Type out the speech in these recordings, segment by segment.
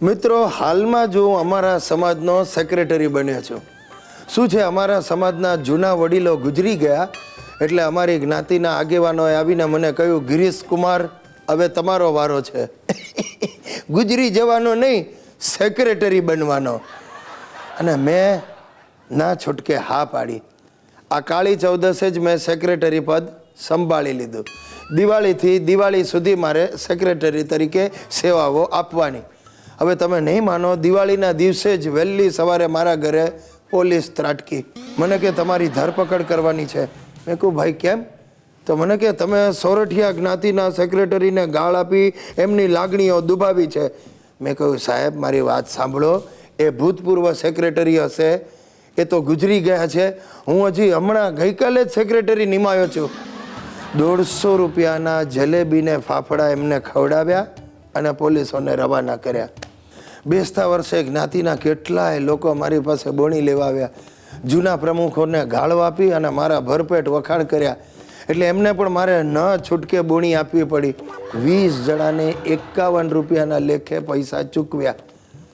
મિત્રો, હાલમાં જો અમારા સમાજનો સેક્રેટરી બન્યો છું. શું છે, અમારા સમાજના જૂના વડીલો ગુજરી ગયા એટલે અમારી જ્ઞાતિના આગેવાનોએ આવીને મને કહ્યું, ગિરીશ કુમાર, હવે તમારો વારો છે. ગુજરી જવાનો નહીં, સેક્રેટરી બનવાનો. અને મેં ના છૂટકે હા પાડી. આ કાળી ચૌદસે જ મેં સેક્રેટરી પદ સંભાળી લીધું. દિવાળીથી દિવાળી સુધી મારે સેક્રેટરી તરીકે સેવાઓ આપવાની. હવે તમે નહીં માનો, દિવાળીના દિવસે જ વહેલી સવારે મારા ઘરે પોલીસ ત્રાટકી. મને કે તમારી ધરપકડ કરવાની છે. મેં કહું, ભાઈ કેમ? તો મને કે તમે સોરઠિયા જ્ઞાતિના સેક્રેટરીને ગાળ આપી એમની લાગણીઓ દુભાવી છે. મેં કહ્યું, સાહેબ મારી વાત સાંભળો, એ ભૂતપૂર્વ સેક્રેટરી હશે, એ તો ગુજરી ગયા છે. હું હજી હમણાં ગઈકાલે જ સેક્રેટરી નિમાયો છું. 150 રૂપિયાના જલેબીને ફાફડા એમને ખવડાવ્યા અને પોલીસોને રવાના કર્યા. બેસતા વર્ષે જ્ઞાતિના કેટલાય લોકો મારી પાસે બોણી લેવા આવ્યા. જૂના પ્રમુખોને ગાળો આપી અને મારા ભરપેટ વખાણ કર્યા. એટલે એમને પણ મારે ન છૂટકે બોણી આપવી પડી. 20 જણાને 51 રૂપિયાના લેખે પૈસા ચૂકવ્યા.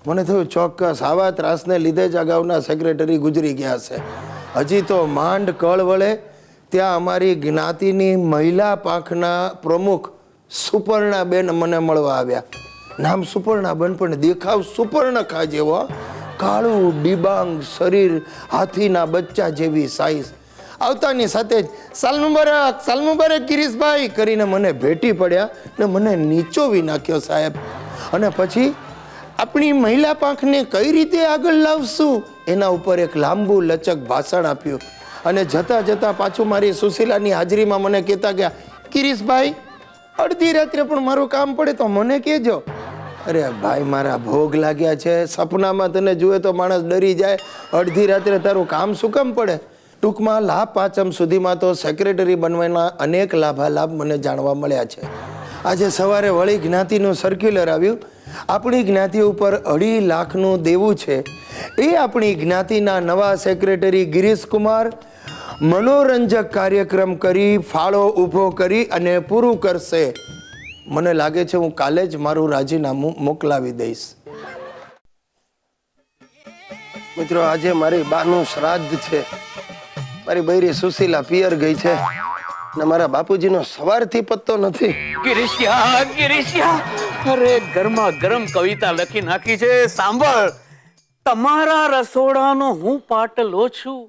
મને થયું, ચોક્કસ આવા ત્રાસને લીધે જ અગાઉના સેક્રેટરી ગુજરી ગયા હશે. હજી તો માંડ કળ વળે ત્યાં અમારી જ્ઞાતિની મહિલા પાંખના પ્રમુખ સુપર્ણાબેન મને મળવા આવ્યા. નામ સુપર્ણાબેન પણ દેખાવ સુપર્ણખા જેવો, કાળું ડિબાંગ શરીર, હાથીના બચ્ચા જેવી સાઈઝ. આવતાની સાથે જ સાલ મુબારક ગિરીશભાઈ કરીને મને ભેટી પડ્યા ને મને નીચોવી નાખ્યો સાહેબ. અને પછી આપણી મહિલા પાંખને કઈ રીતે આગળ લાવશું એના ઉપર એક લાંબુ લચક ભાષણ આપ્યું. અને જતા જતા પાછું મારી સુશીલાની હાજરીમાં મને કહેતા ગયા, ગિરીશભાઈ અડધી રાત્રે પણ મારું કામ પડે તો મને કહેજો. અરે ભાઈ, મારા ભોગ લાગ્યા છે. સપનામાં તને જુએ તો માણસ ડરી જાય. અડધી રાત્રે તારું કામ શું કામ પડે? ટૂંકમાં લાભ પાંચમ સુધીમાં તો સેક્રેટરી બનવાના અનેક લાભાલાભ મને જાણવા મળ્યા છે. આજે સવારે વળી જ્ઞાતિનું સર્ક્યુલર આવ્યું. આપણી જ્ઞાતિ ઉપર 2.5 લાખનું દેવું છે. એ આપણી જ્ઞાતિના નવા સેક્રેટરી ગિરીશ કુમાર મનોરંજક કાર્યક્રમ કરી ફાળો ઊભો કરી અને પૂરું કરશે. મને લાગે છે હું કાલે જ મારું રાજીનામું મોકલાવી દઈશ. મિત્રો, આજે મારી બાનું શ્રાદ્ધ છે. મારી બૈરી સુશીલા પિયર ગઈ છે ને મારા બાપુજીનો સવારથી પત્તો નથી. ગિરીશિયા, અરે ગરમા ગરમ કવિતા લખી નાખી છે. સાંભળ, તમારા રસોડાનો હું પાટલો છું,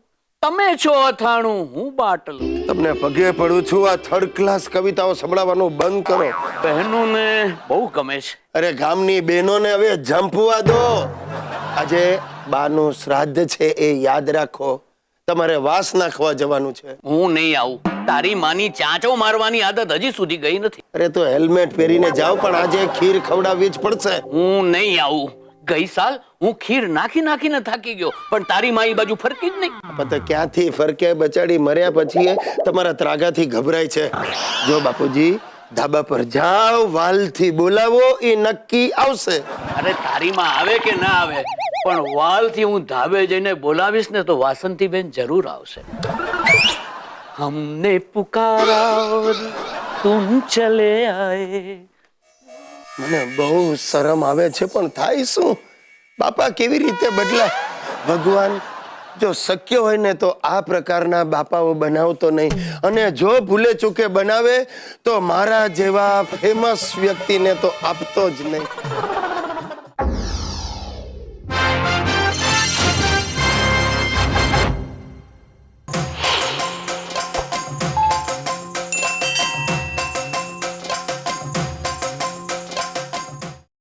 તમે છો અથાણું, હું બાટલો. તમને પગે પડું છું, આ થર્ડ ક્લાસ કવિતાઓ સંભળાવવાનું બંધ કરો. બહેનોને બહુ ગમે છે. અરે ગામની બહેનોને હવે જંપવા દો. આજે બાનું શ્રાદ્ધ છે, એ યાદ રાખો. તમારે વાસ નાખવા જવાનું છે. હું નહીં આવું. તારી માની ચાંચો મારવાની આદત હજી સુધી ગઈ નથી. અરે તો હેલ્મેટ પહેરીને જાવ, પણ આજે ખીર ખવડાવવી જ પડશે. હું નહીં આવું. ગઈ સાલ હું ખીર નાખીને થાકી ગયો, પણ તારી માઈ બાજુ ફરકી જ નહીં. તો ક્યાંથી ફરકે? બચાડી મર્યા પછી તમારા ત્રાગાથી ગભરાય છે. જો બાપુજી, ધાબા પર જાઓ, વાલથી બોલાવો, એ નક્કી આવશે. અરે તારી માં આવે કે ના આવે, પણ વાલથી હું ધાબે જઈને બોલાવીશ ને તો વાસંતી બેન જરૂર આવશે. હમને પુકારા તુમ ચલે આએ. મને બહુ શરમ આવે છે, પણ થાય શું? બાપા કેવી રીતે બદલાય? ભગવાન, જો શક્ય હોય ને તો આ પ્રકારના બાપાઓ બનાવતો નહીં, અને જો ભૂલે ચૂકે બનાવે તો મારા જેવા ફેમસ વ્યક્તિને તો આપતો જ નહીં.